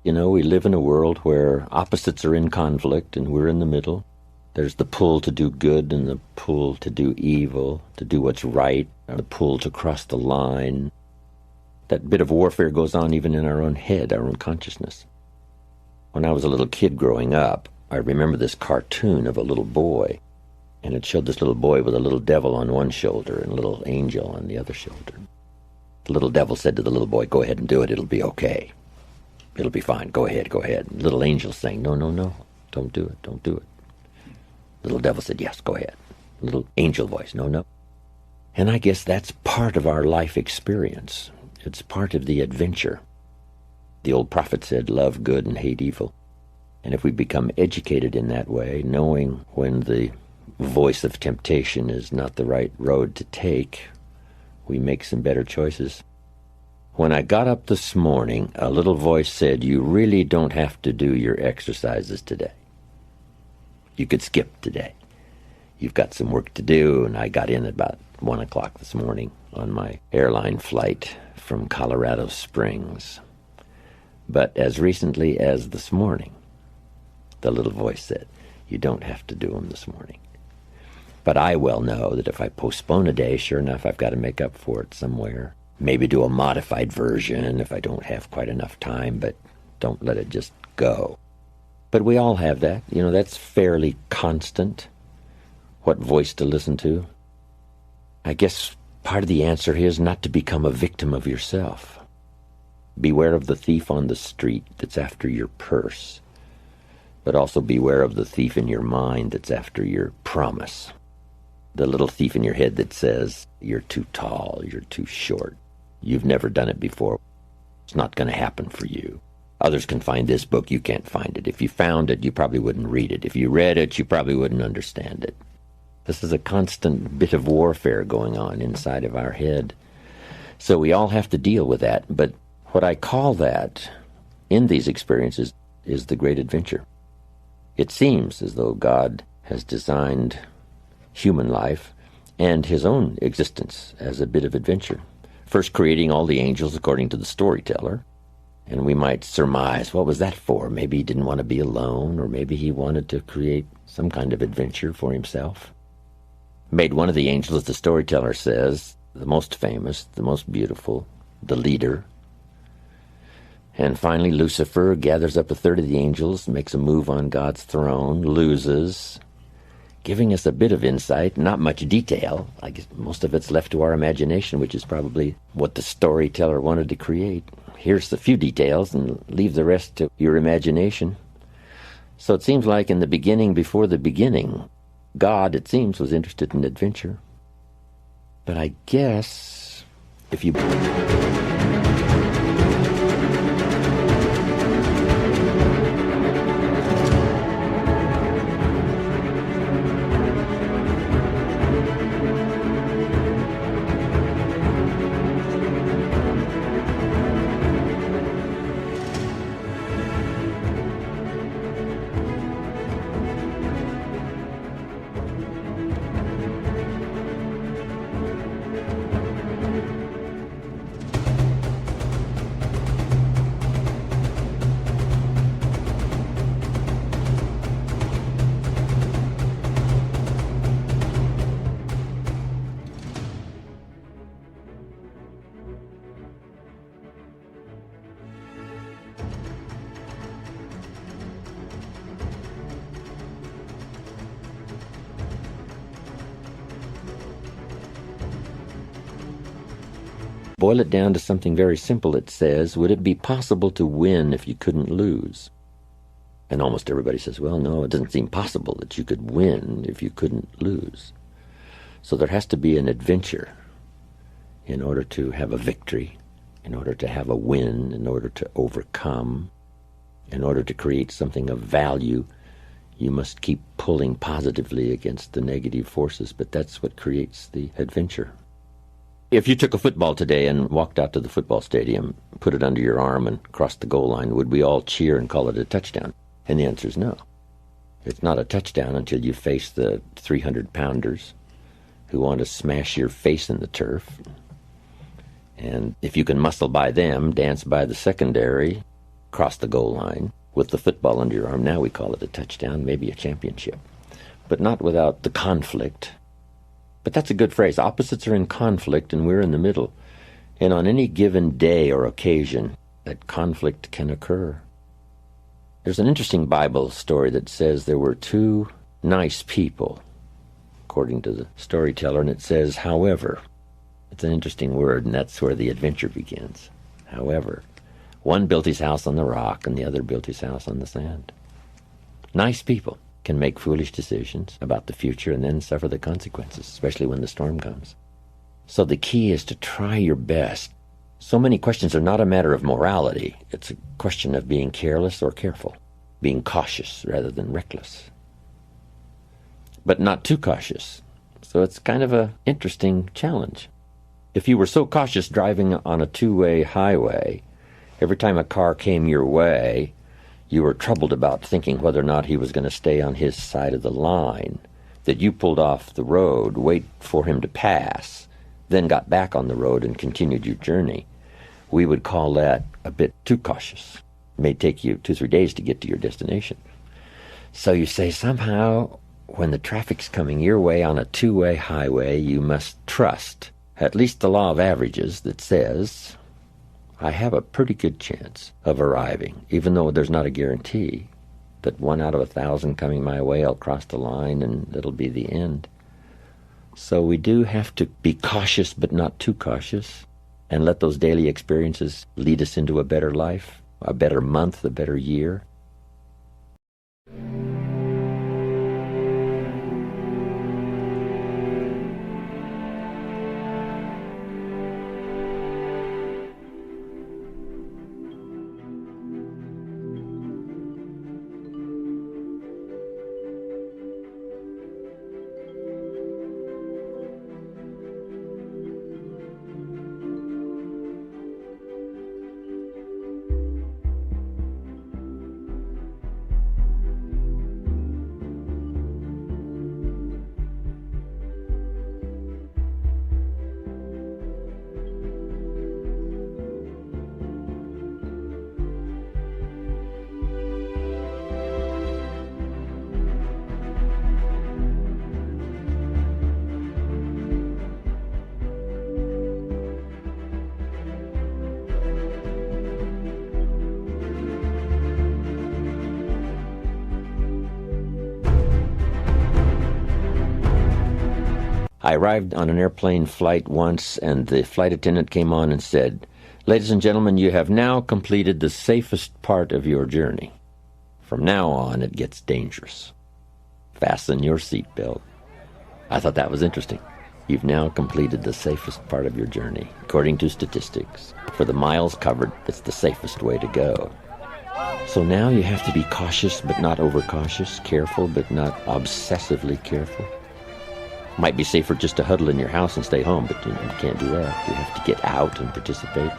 You know, we live in a world where opposites are in conflict and we're in the middle. There's the pull to do good and the pull to do evil, to do what's right, and the pull to cross the line. That bit of warfare goes on even in our own head, our own consciousness. When I was a little kid growing up, I remember this cartoon of a little boy, and it showed this little boy with a little devil on one shoulder and a little angel on the other shoulder. The little devil said to the little boy, "Go ahead and do it, it'll be okay. It'll be fine, go ahead, go ahead." And little angel saying, "No, no, no, don't do it, don't do it." The little devil said, "Yes, go ahead." Little angel voice, "No, no." And I guess that's part of our life experience. It's part of the adventure. The old prophet said, "Love good and hate evil." And if we become educated in that way, knowing when the voice of temptation is not the right road to take, we make some better choices. When I got up this morning, a little voice said, "You really don't have to do your exercises today. You could skip today. You've got some work to do." And I got in at about 1 o'clock this morning on my airline flight from Colorado Springs. But as recently as this morning, the little voice said, "You don't have to do them this morning." But I well know that if I postpone a day, sure enough, I've got to make up for it somewhere. Maybe do a modified version if I don't have quite enough time, but don't let it just go. But we all have that. You know, that's fairly constant. What voice to listen to? I guess part of the answer is not to become a victim of yourself. Beware of the thief on the street that's after your purse, but also beware of the thief in your mind that's after your promise. The little thief in your head that says, "You're too tall, you're too short, you've never done it before, it's not going to happen for you. Others can find this book, you can't find it. If you found it, you probably wouldn't read it. If you read it, you probably wouldn't understand it." This is a constant bit of warfare going on inside of our head. So we all have to deal with that. But what I call that in these experiences is the great adventure. It seems as though God has designed human life and his own existence as a bit of adventure. First creating all the angels according to the storyteller. And we might surmise, what was that for? Maybe he didn't want to be alone, or maybe he wanted to create some kind of adventure for himself. Made one of the angels, the storyteller says, the most famous, the most beautiful, the leader. And finally, Lucifer gathers up a third of the angels, makes a move on God's throne, loses, giving us a bit of insight, not much detail. I guess most of it's left to our imagination, which is probably what the storyteller wanted to create. Here's a few details and leave the rest to your imagination. So it seems like in the beginning, before the beginning, God, it seems, was interested in adventure. But I guess if you... Boil it down to something very simple. It says, would it be possible to win if you couldn't lose? And almost everybody says, well, no, it doesn't seem possible that you could win if you couldn't lose. So there has to be an adventure in order to have a victory, in order to have a win, in order to overcome, in order to create something of value. You must keep pulling positively against the negative forces, but that's what creates the adventure. If you took a football today and walked out to the football stadium, put it under your arm and crossed the goal line, would we all cheer and call it a touchdown? And the answer is no. It's not a touchdown until you face the 300-pounders who want to smash your face in the turf. And if you can muscle by them, dance by the secondary, cross the goal line with the football under your arm. Now we call it a touchdown, maybe a championship, but not without the conflict. But that's a good phrase. Opposites are in conflict, and we're in the middle. And on any given day or occasion, that conflict can occur. There's an interesting Bible story that says there were two nice people, according to the storyteller, and it says, however. It's an interesting word, and that's where the adventure begins. However, one built his house on the rock, and the other built his house on the sand. Nice people can make foolish decisions about the future and then suffer the consequences, especially when the storm comes. So the key is to try your best. So many questions are not a matter of morality. It's a question of being careless or careful, being cautious rather than reckless, but not too cautious. So it's kind of an interesting challenge. If you were so cautious driving on a two-way highway, every time a car came your way, you were troubled about thinking whether or not he was going to stay on his side of the line, that you pulled off the road, wait for him to pass, then got back on the road and continued your journey. We would call that a bit too cautious. It may take you 2-3 days to get to your destination. So you say somehow when the traffic's coming your way on a two-way highway, you must trust at least the law of averages that says, I have a pretty good chance of arriving, even though there's not a guarantee that 1 out of 1,000 coming my way, I'll cross the line and it'll be the end. So we do have to be cautious, but not too cautious, and let those daily experiences lead us into a better life, a better month, a better year. I arrived on an airplane flight once, and the flight attendant came on and said, "Ladies and gentlemen, you have now completed the safest part of your journey. From now on, it gets dangerous. Fasten your seatbelt." I thought that was interesting. You've now completed the safest part of your journey. According to statistics, for the miles covered, it's the safest way to go. So now you have to be cautious but not overcautious, careful but not obsessively careful. Might be safer just to huddle in your house and stay home, but you can't do that. You have to get out and participate.